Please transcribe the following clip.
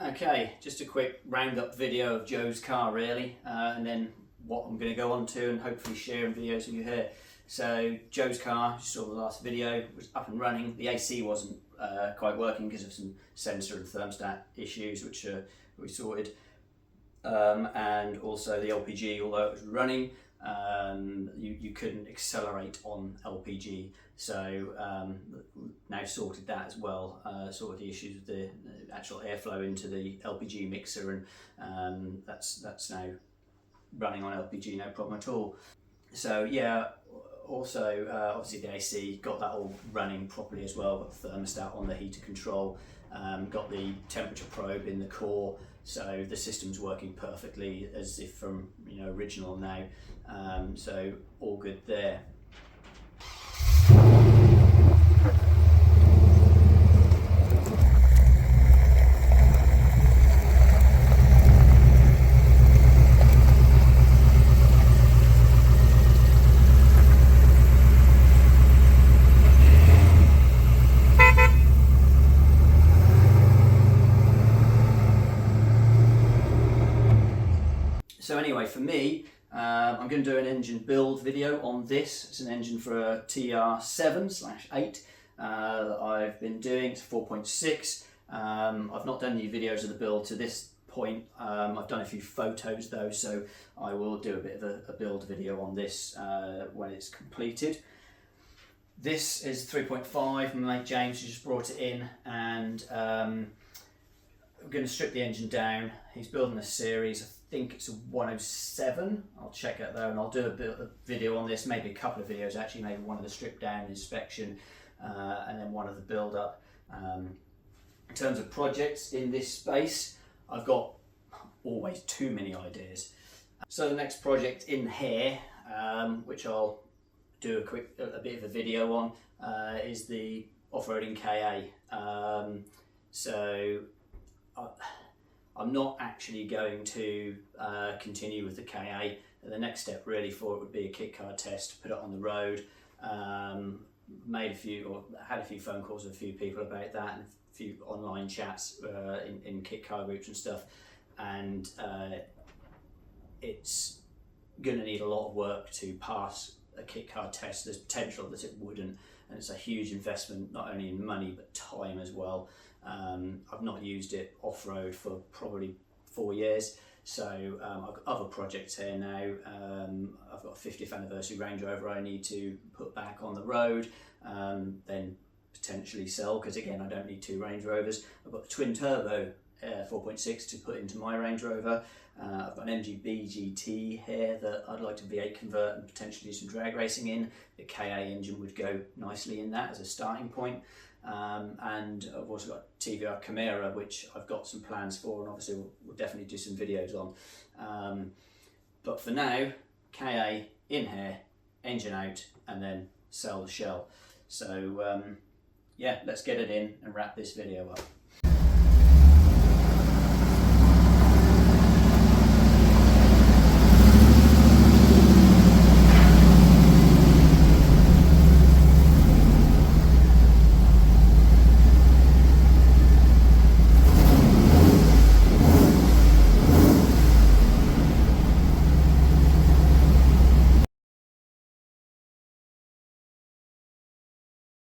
Okay, just a quick roundup video of Joe's car really, and then what I'm going to go on to and hopefully sharing videos with you here. So Joe's car, you saw the last video, was up and running. The AC wasn't quite working because of some sensor and thermostat issues which we sorted, and also the LPG, although it was running, you couldn't accelerate on LPG, so now sorted that as well, sorted the issues with the actual airflow into the LPG mixer, and that's now running on LPG, no problem at all. So yeah, also obviously the AC, got that all running properly as well, got the thermostat on the heater control, got the temperature probe in the core, so the system's working perfectly as if from original now, so all good there. So anyway, for me, I'm going to do an engine build video on this. It's an engine for a TR7/8 that I've been doing. It's 4.6. I've not done any videos of the build to this point. I've done a few photos though, so I will do a bit of a build video on this when it's completed. This is 3.5. My mate James just brought it in, and I'm going to strip the engine down. He's building a series. I think it's a 107. I'll check it though, and I'll do a video on this, maybe a couple of videos actually, maybe one of the strip down inspection, and then one of the build up. In terms of projects in this space, I've got always too many ideas. So the next project in here, which I'll do a bit of a video on, is the off-roading KA. I'm not actually going to continue with the KA. The next step really for it would be a kit car test, put it on the road. Had a few phone calls with a few people about that, and a few online chats in kit car groups and stuff. And it's going to need a lot of work to pass a kit car test. There's potential that it wouldn't, and it's a huge investment, not only in money but time as well. I've not used it off-road for probably 4 years, so I've got other projects here now. I've got a 50th anniversary Range Rover I need to put back on the road, then potentially sell, because again I don't need 2 Range Rovers. I've got the twin turbo 4.6 to put into my Range Rover. I've got an MGB GT here that I'd like to V8 convert and potentially do some drag racing in. The KA engine would go nicely in that as a starting point. And I've also got TVR Chimera, which I've got some plans for, and obviously we'll definitely do some videos on. But for now, KA in here, engine out, and then sell the shell. So yeah, let's get it in and wrap this video up.